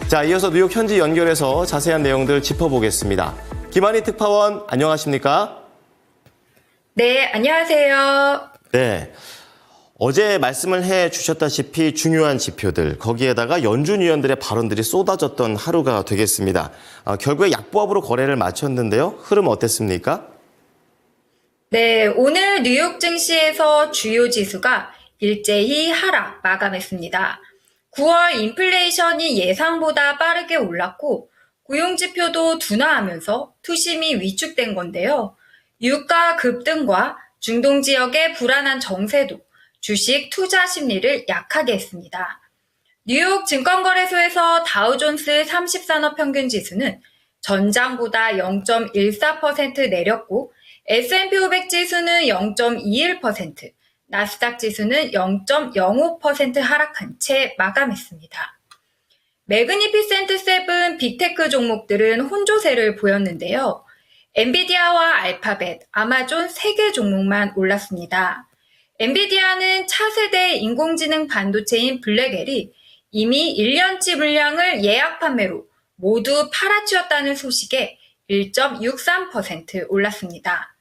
자, 이어서 뉴욕 현지 연결해서 자세한 내용들 짚어보겠습니다. 김한희 특파원, 안녕하십니까? 네, 안녕하세요. 네. 어제 말씀을 해 주셨다시피 중요한 지표들, 거기에다가 연준 위원들의 발언들이 쏟아졌던 하루가 되겠습니다. 결국에 약보합으로 거래를 마쳤는데요. 흐름 어땠습니까? 네, 오늘 뉴욕 증시에서 주요 지수가 일제히 하락 마감했습니다. 9월 인플레이션이 예상보다 빠르게 올랐고 고용지표도 둔화하면서 투심이 위축된 건데요. 유가 급등과 중동 지역의 불안한 정세도 주식 투자 심리를 약하게 했습니다. 뉴욕 증권거래소에서 다우존스 30산업 평균 지수는 전장보다 0.14% 내렸고 S&P 500 지수는 0.21%, 나스닥 지수는 0.05% 하락한 채 마감했습니다. 매그니피센트 7 빅테크 종목들은 혼조세를 보였는데요. 엔비디아와 알파벳, 아마존 3개 종목만 올랐습니다. 엔비디아는 차세대 인공지능 반도체인 블랙엘이 이미 1년치 물량을 예약 판매로 모두 팔아치웠다는 소식에 1.63% 올랐습니다.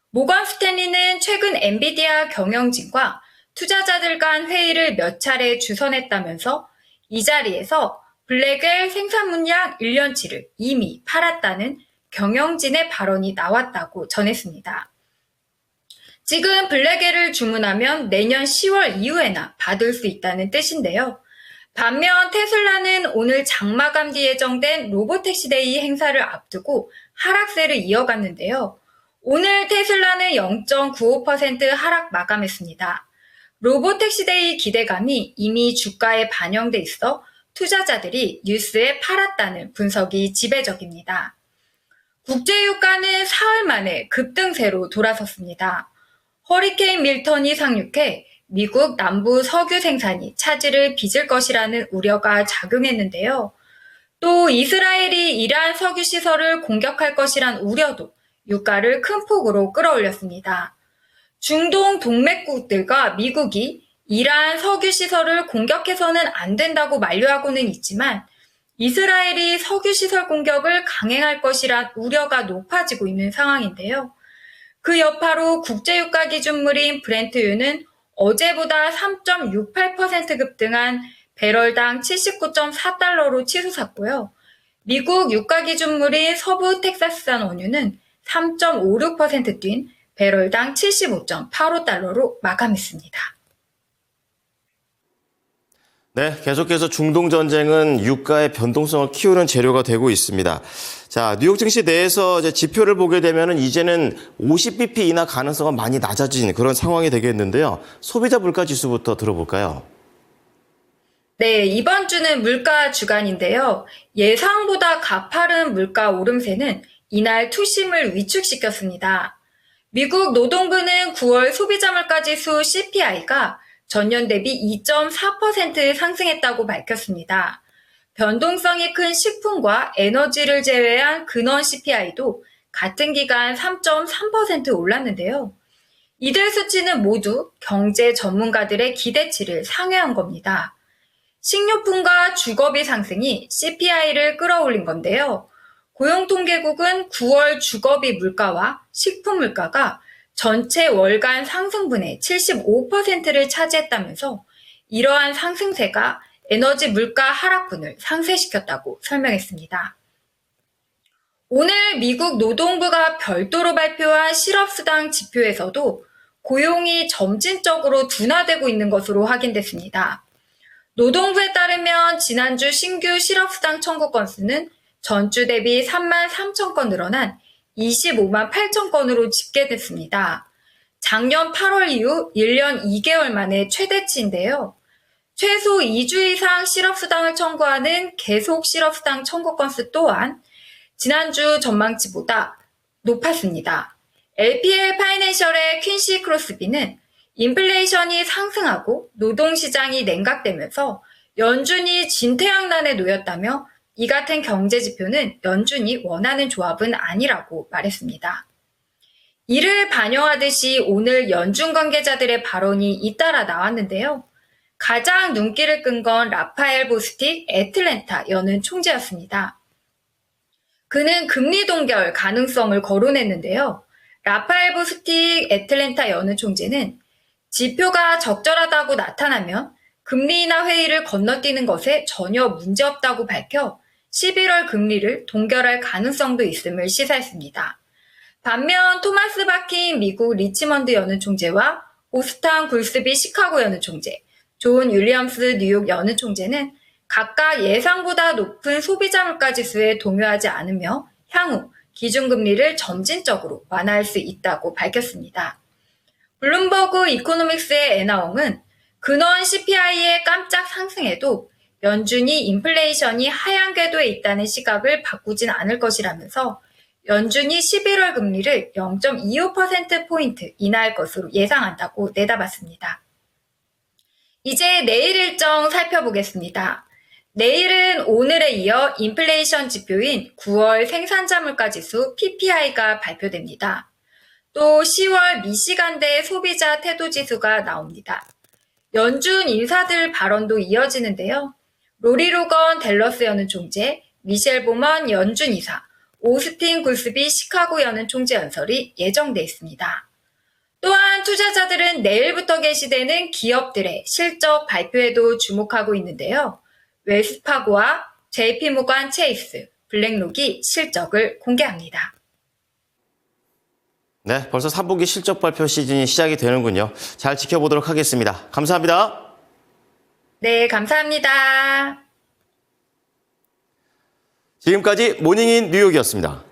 모건 스탠리는 최근 엔비디아 경영진과 투자자들 간 회의를 몇 차례 주선했다면서 이 자리에서 블랙엘 생산 물량 1년치를 이미 팔았다는 경영진의 발언이 나왔다고 전했습니다. 지금 블랙엘을 주문하면 내년 10월 이후에나 받을 수 있다는 뜻인데요. 반면 테슬라는 오늘 장마감 뒤 예정된 로보택시데이 행사를 앞두고 하락세를 이어갔는데요. 오늘 테슬라는 0.95% 하락 마감했습니다. 로보택시데이 기대감이 이미 주가에 반영돼 있어 투자자들이 뉴스에 팔았다는 분석이 지배적입니다. 국제유가는 사흘 만에 급등세로 돌아섰습니다. 허리케인 밀턴이 상륙해 미국 남부 석유 생산이 차질을 빚을 것이라는 우려가 작용했는데요. 또 이스라엘이 이란 석유 시설을 공격할 것이란 우려도 유가를 큰 폭으로 끌어올렸습니다. 중동 동맹국들과 미국이 이란 석유 시설을 공격해서는 안 된다고 만류하고는 있지만 이스라엘이 석유 시설 공격을 강행할 것이란 우려가 높아지고 있는 상황인데요. 그 여파로 국제유가 기준물인 브렌트유는 어제보다 3.68% 급등한 배럴당 79.4달러로 치솟았고요. 미국 유가 기준물인 서부 텍사스산 원유는 3.56% 뛴 배럴당 75.85달러로 마감했습니다. 네, 계속해서 중동 전쟁은 유가의 변동성을 키우는 재료가 되고 있습니다. 자, 뉴욕 증시 내에서 이제 지표를 보게 되면은 이제는 50bp 인하 가능성은 많이 낮아진 그런 상황이 되겠는데요. 소비자 물가 지수부터 들어볼까요? 네, 이번 주는 물가 주간인데요. 예상보다 가파른 물가 오름세는 이날 투심을 위축시켰습니다. 미국 노동부는 9월 소비자 물가 지수 CPI가 전년 대비 2.4% 상승했다고 밝혔습니다. 변동성이 큰 식품과 에너지를 제외한 근원 CPI도 같은 기간 3.3% 올랐는데요. 이들 수치는 모두 경제 전문가들의 기대치를 상회한 겁니다. 식료품과 주거비 상승이 CPI를 끌어올린 건데요. 고용통계국은 9월 주거비 물가와 식품 물가가 전체 월간 상승분의 75%를 차지했다면서 이러한 상승세가 에너지 물가 하락분을 상쇄시켰다고 설명했습니다. 오늘 미국 노동부가 별도로 발표한 실업수당 지표에서도 고용이 점진적으로 둔화되고 있는 것으로 확인됐습니다. 노동부에 따르면 지난주 신규 실업수당 청구 건수는 전주 대비 3만 3천 건 늘어난 25만 8천 건으로 집계됐습니다. 작년 8월 이후 1년 2개월 만에 최대치인데요. 최소 2주 이상 실업수당을 청구하는 계속 실업수당 청구 건수 또한 지난주 전망치보다 높았습니다. LPL 파이낸셜의 퀸시 크로스비는 인플레이션이 상승하고 노동시장이 냉각되면서 연준이 진퇴양난에 놓였다며 이 같은 경제 지표는 연준이 원하는 조합은 아니라고 말했습니다. 이를 반영하듯이 오늘 연준 관계자들의 발언이 잇따라 나왔는데요. 가장 눈길을 끈 건 라파엘 보스틱 애틀랜타 연은 총재였습니다. 그는 금리 동결 가능성을 거론했는데요. 라파엘 보스틱 애틀랜타 연은 총재는 지표가 적절하다고 나타나면 금리 인하 회의를 건너뛰는 것에 전혀 문제없다고 밝혀 11월 금리를 동결할 가능성도 있음을 시사했습니다. 반면 토마스 바킨 미국 리치먼드 연은 총재와 보스턴 굴스비 시카고 연은 총재, 존 윌리엄스 뉴욕 연은 총재는 각각 예상보다 높은 소비자 물가 지수에 동요하지 않으며 향후 기준금리를 점진적으로 완화할 수 있다고 밝혔습니다. 블룸버그 이코노믹스의 애나옹은 근원 CPI의 깜짝 상승에도 연준이 인플레이션이 하향 궤도에 있다는 시각을 바꾸진 않을 것이라면서 연준이 11월 금리를 0.25%포인트 인하할 것으로 예상한다고 내다봤습니다. 이제 내일 일정 살펴보겠습니다. 내일은 오늘에 이어 인플레이션 지표인 9월 생산자 물가 지수 PPI가 발표됩니다. 또 10월 미시간대 소비자 태도 지수가 나옵니다. 연준 인사들 발언도 이어지는데요. 로리 로건 댈러스 연은 총재, 미셸 보먼 연준 이사, 오스틴 굴스비 시카고 연은 총재 연설이 예정돼 있습니다. 또한 투자자들은 내일부터 개시되는 기업들의 실적 발표에도 주목하고 있는데요. 웰스파고와 JP모간 체이스, 블랙록이 실적을 공개합니다. 네, 벌써 3분기 실적 발표 시즌이 시작이 되는군요. 잘 지켜보도록 하겠습니다. 감사합니다. 네, 감사합니다. 지금까지 모닝인 뉴욕이었습니다.